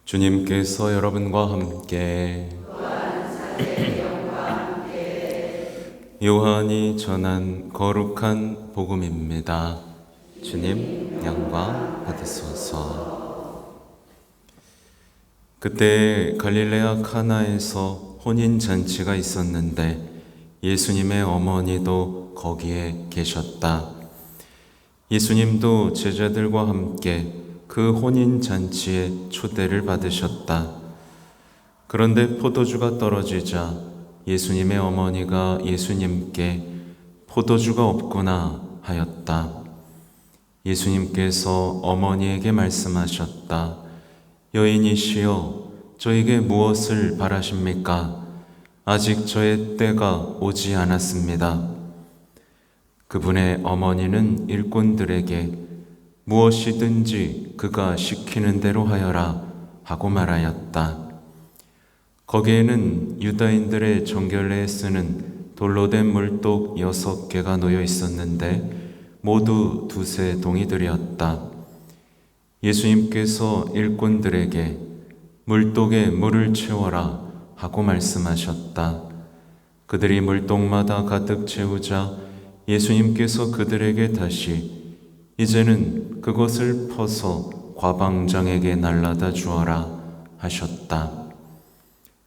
주님께서 여러분과 함께 요한이 전한 거룩한 복음입니다. 주님 영광 받으소서. 그때 갈릴레아 카나에서 혼인잔치가 있었는데 예수님의 어머니도 거기에 계셨다. 예수님도 제자들과 함께 그 혼인잔치에 초대를 받으셨다. 그런데 포도주가 떨어지자 예수님의 어머니가 예수님께 포도주가 없구나 하였다. 예수님께서 어머니에게 말씀하셨다. 여인이시여, 저에게 무엇을 바라십니까? 아직 저의 때가 오지 않았습니다. 그분의 어머니는 일꾼들에게 무엇이든지 그가 시키는 대로 하여라 하고 말하였다. 거기에는 유다인들의 정결례에 쓰는 돌로 된 물독 6개가 놓여 있었는데 모두 2세 동이들이었다. 예수님께서 일꾼들에게 물독에 물을 채워라 하고 말씀하셨다. 그들이 물독마다 가득 채우자 예수님께서 그들에게 다시 이제는 그것을 퍼서 과방장에게 날라다 주어라 하셨다.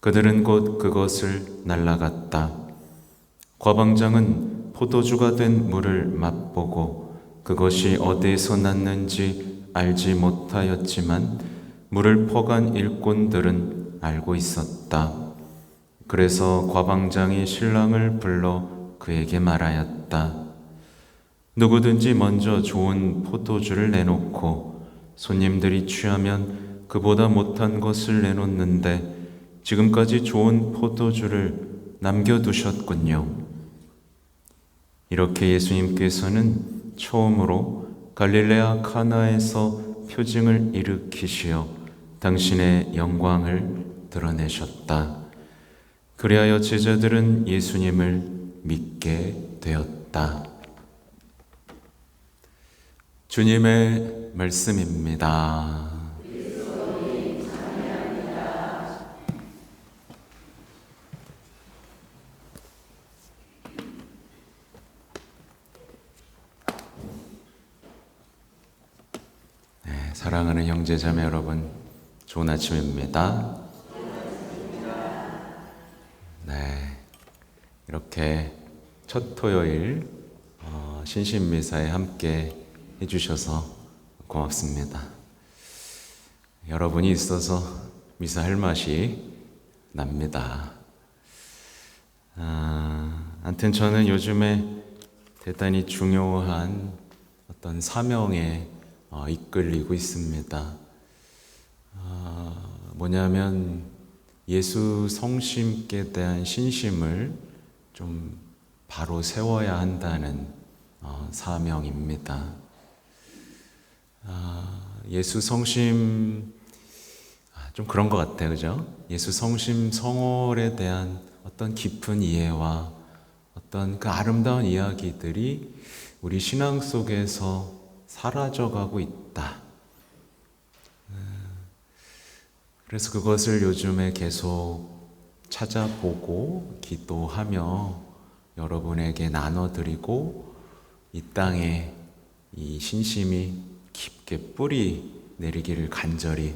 그들은 곧 그것을 날라갔다. 과방장은 포도주가 된 물을 맛보고 그것이 어디에서 났는지 알지 못하였지만 물을 퍼간 일꾼들은 알고 있었다. 그래서 과방장이 신랑을 불러 그에게 말하였다. 누구든지 먼저 좋은 포도주를 내놓고 손님들이 취하면 그보다 못한 것을 내놓는데 지금까지 좋은 포도주를 남겨두셨군요. 이렇게 예수님께서는 처음으로 갈릴레아 카나에서 표징을 일으키시어 당신의 영광을 드러내셨다. 그리하여 제자들은 예수님을 믿게 되었다. 주님의 말씀입니다. 네, 사랑하는 형제자매 여러분, 좋은 아침입니다. 네, 이렇게 첫 토요일 신신미사에 함께 해주셔서 고맙습니다. 여러분이 있어서 미사할 맛이 납니다. 아무튼 저는 요즘에 대단히 중요한 어떤 사명에 이끌리고 있습니다. 뭐냐면 예수 성심께 대한 신심을 좀 바로 세워야 한다는 사명입니다. 예수 성심 좀 그런 것 같아요, 그죠? 예수 성심 성월에 대한 어떤 깊은 이해와 어떤 그 아름다운 이야기들이 우리 신앙 속에서 사라져가고 있다. 그래서 그것을 요즘에 계속 찾아보고 기도하며 여러분에게 나눠드리고 이 땅에 이 신심이 깊게 뿌리 내리기를 간절히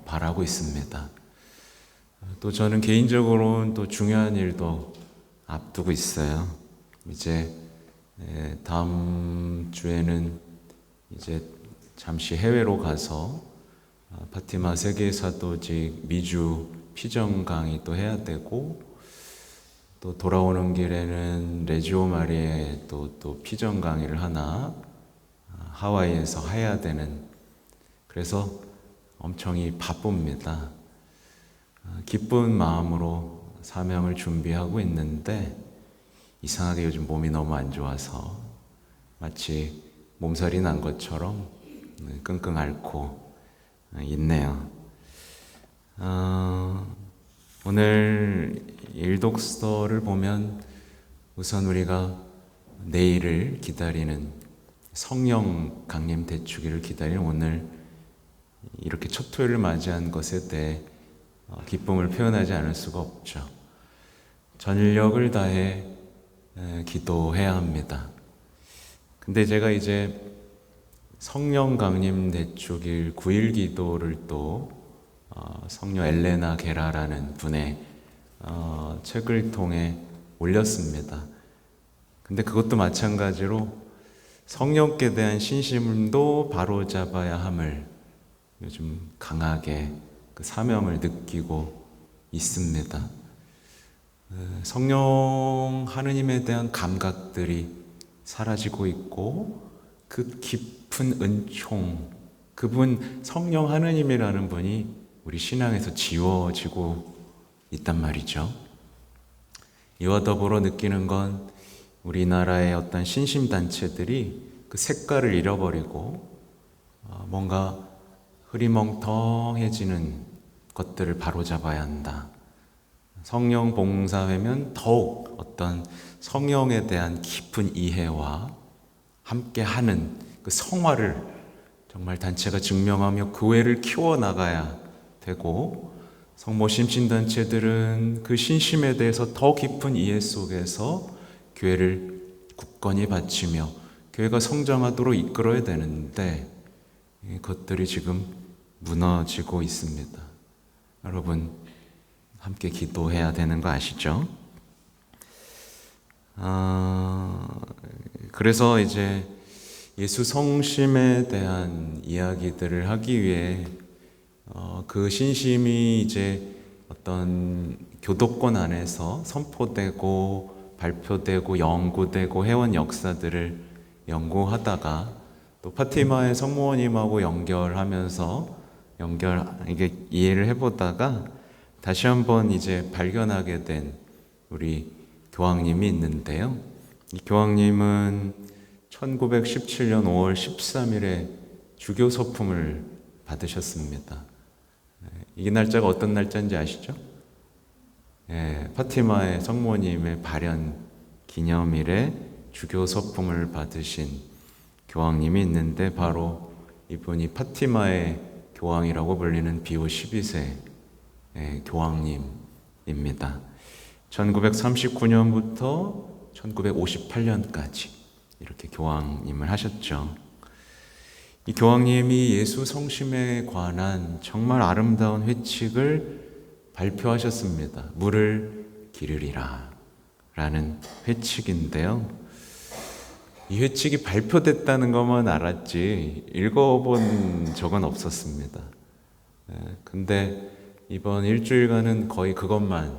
바라고 있습니다. 또 저는 개인적으로는 또 중요한 일도 앞두고 있어요. 이제 다음 주에는 이제 잠시 해외로 가서 파티마 세계사도직 미주 피정 강의 또 해야 되고 또 돌아오는 길에는 레지오 마리에 또 피정 강의를 하나 하와이에서 해야 되는, 그래서 엄청 바쁩니다. 기쁜 마음으로 사명을 준비하고 있는데 이상하게 요즘 몸이 너무 안 좋아서 마치 몸살이 난 것처럼 끙끙 앓고 있네요. 오늘 일독서를 보면 우선 우리가 내일을 기다리는 성령 강림 대축일을 기다리는 오늘 이렇게 첫 토요일을 맞이한 것에 대해 기쁨을 표현하지 않을 수가 없죠. 전력을 다해 기도해야 합니다. 근데 제가 이제 성령 강림 대축일 9일 기도를 또 성녀 엘레나 게라라는 분의 책을 통해 올렸습니다. 근데 그것도 마찬가지로 성령께 대한 신심도 바로잡아야 함을 요즘 강하게 그 사명을 느끼고 있습니다. 성령 하느님에 대한 감각들이 사라지고 있고 그 깊은 은총, 그분 성령 하느님이라는 분이 우리 신앙에서 지워지고 있단 말이죠. 이와 더불어 느끼는 건 우리나라의 어떤 신심단체들이 그 색깔을 잃어버리고 뭔가 흐리멍텅해지는 것들을 바로잡아야 한다. 성령 봉사회면 더욱 어떤 성령에 대한 깊은 이해와 함께하는 그 성화를 정말 단체가 증명하며 교회를 키워나가야 되고, 성모 심신단체들은 그 신심에 대해서 더 깊은 이해 속에서 교회를 굳건히 바치며 교회가 성장하도록 이끌어야 되는데 이것들이 지금 무너지고 있습니다. 여러분 함께 기도해야 되는 거 아시죠? 그래서 이제 예수 성심에 대한 이야기들을 하기 위해 그 신심이 이제 어떤 교도권 안에서 선포되고 발표되고 연구되고 해온 역사들을 연구하다가 또 파티마의 성모님하고 연결하면서 이게 이해를 해보다가 다시 한번 이제 발견하게 된 우리 교황님이 있는데요. 이 교황님은 1917년 5월 13일에 주교 서품을 받으셨습니다. 이 날짜가 어떤 날짜인지 아시죠? 파티마의 성모님의 발현 기념일에 주교 서품을 받으신 교황님이 있는데 바로 이분이 파티마의 교황이라고 불리는 비오 12세 교황님입니다. 1939년부터 1958년까지 이렇게 교황님을 하셨죠. 이 교황님이 예수 성심에 관한 정말 아름다운 회칙을 발표하셨습니다. 물을 기르리라 라는 회칙인데요. 이 회칙이 발표됐다는 것만 알았지 읽어본 적은 없었습니다. 근데 이번 일주일간은 거의 그것만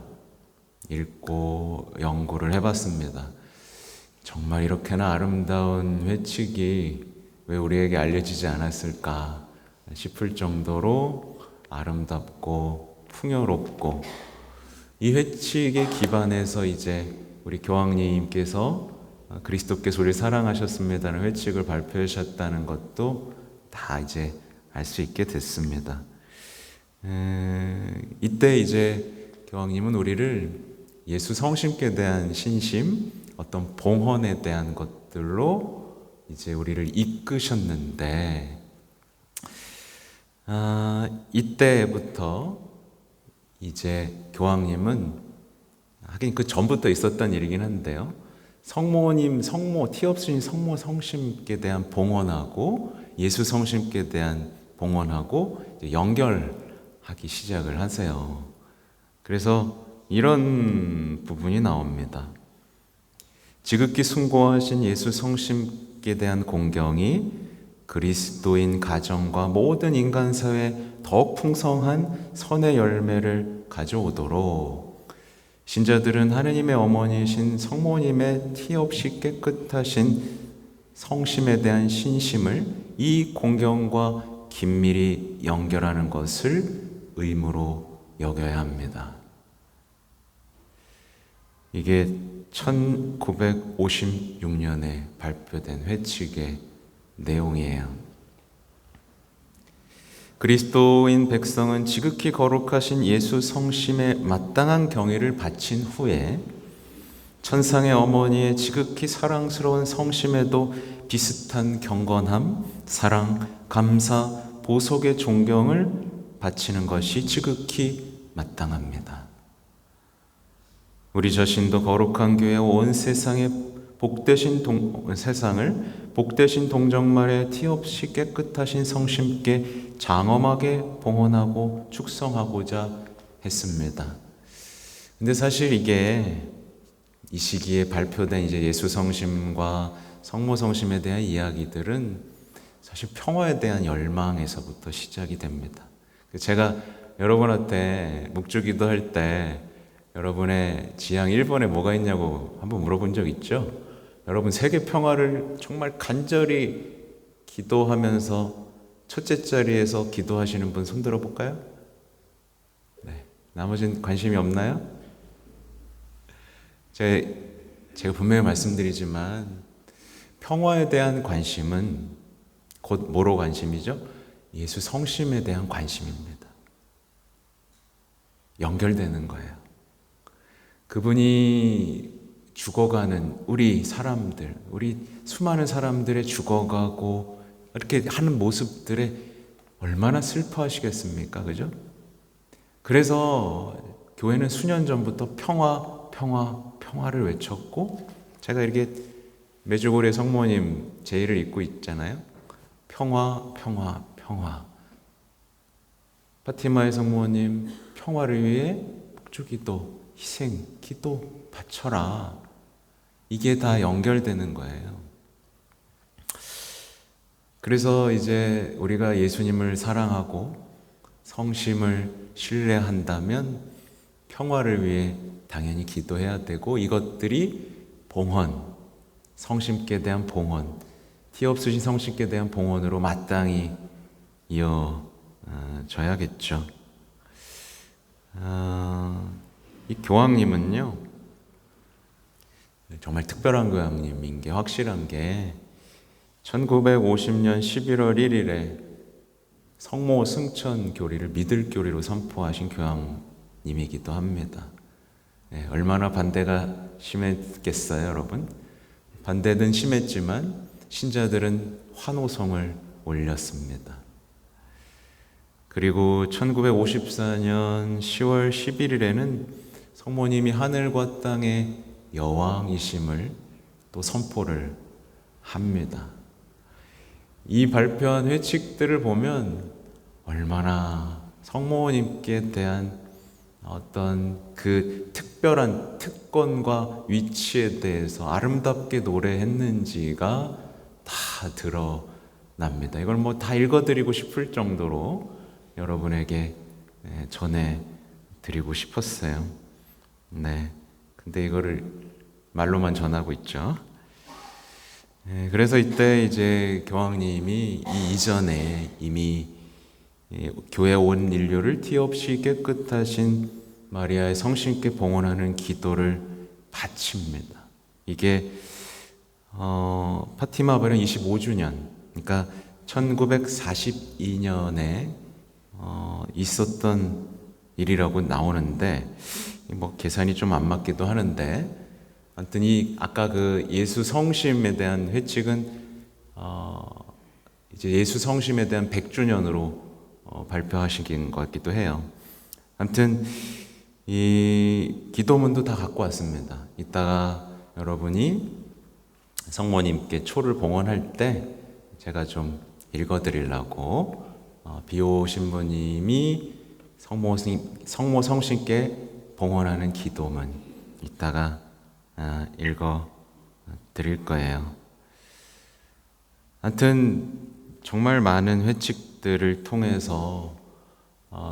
읽고 연구를 해봤습니다. 정말 이렇게나 아름다운 회칙이 왜 우리에게 알려지지 않았을까 싶을 정도로 아름답고 풍요롭고, 이 회칙에 기반해서 이제 우리 교황님께서 그리스도께서 우리를 사랑하셨습니다는 회칙을 발표하셨다는 것도 다 이제 알 수 있게 됐습니다. 이때 이제 교황님은 우리를 예수 성심께 대한 신심, 어떤 봉헌에 대한 것들로 이제 우리를 이끄셨는데, 이때부터 이제 교황님은, 하긴 그 전부터 있었던 일이긴 한데요, 티 없으신 성모 성심께 대한 봉헌하고 예수 성심께 대한 봉헌하고 연결하기 시작을 하세요. 그래서 이런 부분이 나옵니다. 지극히 숭고하신 예수 성심께 대한 공경이 그리스도인 가정과 모든 인간 사회에 더욱 풍성한 선의 열매를 가져오도록 신자들은 하느님의 어머니이신 성모님의 티 없이 깨끗하신 성심에 대한 신심을 이 공경과 긴밀히 연결하는 것을 의무로 여겨야 합니다. 이게 1956년에 발표된 회칙의 내용이에요. 그리스도인 백성은 지극히 거룩하신 예수 성심에 마땅한 경의를 바친 후에 천상의 어머니의 지극히 사랑스러운 성심에도 비슷한 경건함, 사랑, 감사, 보석의 존경을 바치는 것이 지극히 마땅합니다. 우리 자신도 거룩한 교회 온 세상을 복되신 동정말에 티 없이 깨끗하신 성심께 장엄하게 봉헌하고 축성하고자 했습니다. 근데 사실 이게 이 시기에 발표된 이제 예수 성심과 성모 성심에 대한 이야기들은 사실 평화에 대한 열망에서부터 시작이 됩니다. 제가 여러분한테 묵주기도 할 때 여러분의 지향 1번에 뭐가 있냐고 한번 물어본 적 있죠? 여러분 세계 평화를 정말 간절히 기도하면서 첫째 자리에서 기도하시는 분 손 들어볼까요? 네, 나머지는 관심이 없나요? 제가 분명히 말씀드리지만 평화에 대한 관심은 곧 뭐로 관심이죠? 예수 성심에 대한 관심입니다. 연결되는 거예요. 그분이 죽어가는 우리 사람들, 우리 수많은 사람들의 죽어가고 이렇게 하는 모습들에 얼마나 슬퍼하시겠습니까? 그죠? 그래서 교회는 수년 전부터 평화를 외쳤고, 제가 이렇게 메주고리 성모님 제의를 입고 있잖아요. 평화. 파티마의 성모님, 평화를 위해 복주기도, 희생, 기도 바쳐라. 이게 다 연결되는 거예요. 그래서 이제 우리가 예수님을 사랑하고 성심을 신뢰한다면 평화를 위해 당연히 기도해야 되고, 이것들이 봉헌, 성심께 대한 봉헌, 티 없으신 성심께 대한 봉헌으로 마땅히 이어져야겠죠. 이 교황님은요, 정말 특별한 교황님인 게 확실한 게 1950년 11월 1일에 성모 승천 교리를 믿을 교리로 선포하신 교황님이기도 합니다. 네, 얼마나 반대가 심했겠어요, 여러분? 반대는 심했지만 신자들은 환호성을 올렸습니다. 그리고 1954년 10월 11일에는 성모님이 하늘과 땅의 여왕이심을 또 선포를 합니다. 이 발표한 회칙들을 보면 얼마나 성모님께 대한 어떤 그 특별한 특권과 위치에 대해서 아름답게 노래했는지가 다 드러납니다. 이걸 뭐 다 읽어드리고 싶을 정도로 여러분에게 전해드리고 싶었어요. 네. 근데 이거를 말로만 전하고 있죠. 그래서 이때 이제 교황님이 이전에 이미 교회 온 인류를 티 없이 깨끗하신 마리아의 성심께 봉헌하는 기도를 바칩니다. 이게 파티마 발현 25주년, 그러니까 1942년에 있었던 일이라고 나오는데, 뭐 계산이 좀 안 맞기도 하는데, 아무튼 아까 그 예수 성심에 대한 회칙은 이제 예수 성심에 대한 100주년으로 발표하신 것 같기도 해요. 아무튼 이 기도문도 다 갖고 왔습니다. 이따가 여러분이 성모님께 초를 봉헌할 때 제가 좀 읽어드리려고 비오 신부님이 성모 성심께 봉헌하는 기도문 이따가 읽어드릴 거예요. 하여튼 정말 많은 회칙들을 통해서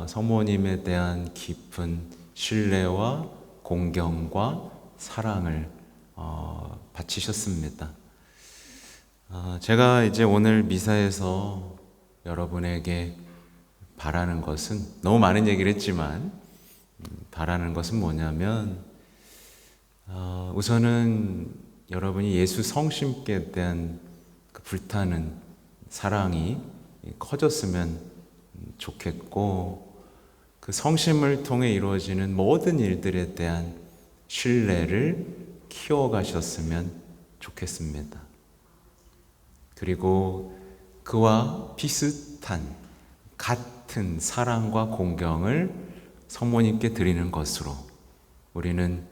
성모님에 대한 깊은 신뢰와 공경과 사랑을 바치셨습니다. 제가 이제 오늘 미사에서 여러분에게 바라는 것은, 너무 많은 얘기를 했지만 바라는 것은 뭐냐면, 우선은 여러분이 예수 성심께 대한 그 불타는 사랑이 커졌으면 좋겠고, 그 성심을 통해 이루어지는 모든 일들에 대한 신뢰를 키워가셨으면 좋겠습니다. 그리고 그와 비슷한 같은 사랑과 공경을 성모님께 드리는 것으로 우리는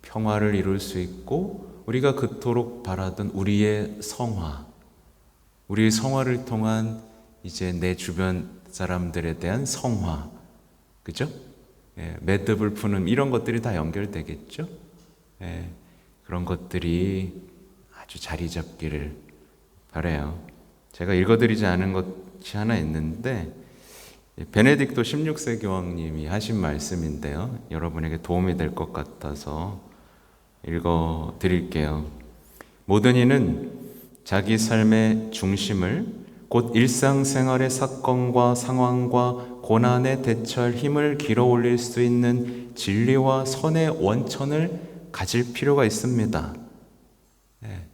평화를 이룰 수 있고, 우리가 그토록 바라던 우리의 성화를 통한 이제 내 주변 사람들에 대한 성화, 그죠? 매듭을 푸는 이런 것들이 다 연결되겠죠? 그런 것들이 아주 자리 잡기를 바라요. 제가 읽어드리지 않은 것이 하나 있는데, 베네딕토 16세 교황님이 하신 말씀인데요, 여러분에게 도움이 될 것 같아서 읽어드릴게요. 모든 이는 자기 삶의 중심을 곧 일상생활의 사건과 상황과 고난에 대처할 힘을 길어 올릴 수 있는 진리와 선의 원천을 가질 필요가 있습니다.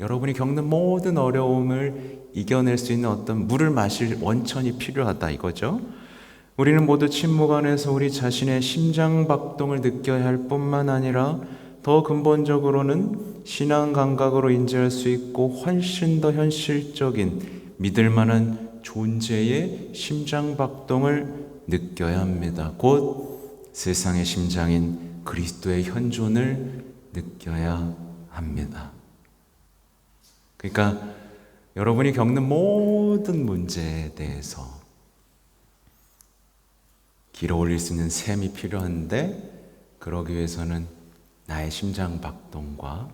여러분이 겪는 모든 어려움을 이겨낼 수 있는 어떤 물을 마실 원천이 필요하다 이거죠. 우리는 모두 침묵 안에서 우리 자신의 심장 박동을 느껴야 할 뿐만 아니라 더 근본적으로는 신앙 감각으로 인지할 수 있고 훨씬 더 현실적인 믿을 만한 존재의 심장 박동을 느껴야 합니다. 곧 세상의 심장인 그리스도의 현존을 느껴야 합니다. 그러니까 여러분이 겪는 모든 문제에 대해서 길어 올릴 수 있는 셈이 필요한데, 그러기 위해서는 나의 심장 박동과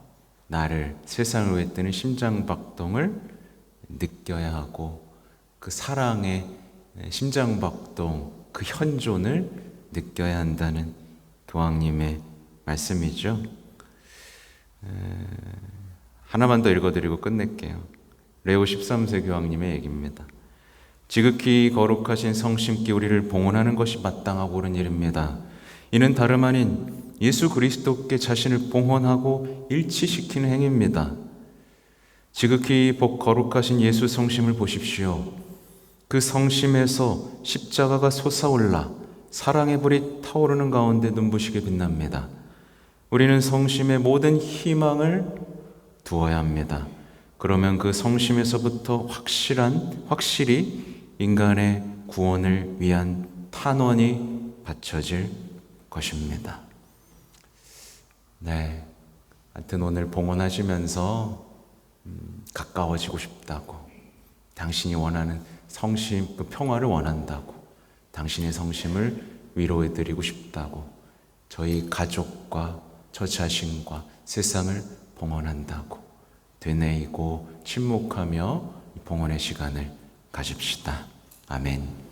나를 세상을 위해 뜨는 심장 박동을 느껴야 하고, 그 사랑의 심장 박동, 그 현존을 느껴야 한다는 교황님의 말씀이죠. 하나만 더 읽어드리고 끝낼게요. 레오 13세 교황님의 얘기입니다. 지극히 거룩하신 성심께 우리를 봉헌하는 것이 마땅하고 옳은 일입니다. 이는 다름 아닌 예수 그리스도께 자신을 봉헌하고 일치시키는 행위입니다. 지극히 거룩하신 예수 성심을 보십시오. 그 성심에서 십자가가 솟아올라 사랑의 불이 타오르는 가운데 눈부시게 빛납니다. 우리는 성심의 모든 희망을 두어야 합니다. 그러면 그 성심에서부터 확실히 인간의 구원을 위한 탄원이 바쳐질 것입니다. 하여튼 오늘 봉헌하시면서 가까워지고 싶다고, 당신이 원하는 성심, 그 평화를 원한다고, 당신의 성심을 위로해드리고 싶다고, 저희 가족과 저 자신과 세상을 봉헌한다고 되뇌이고 침묵하며 봉헌의 시간을 가집시다. 아멘.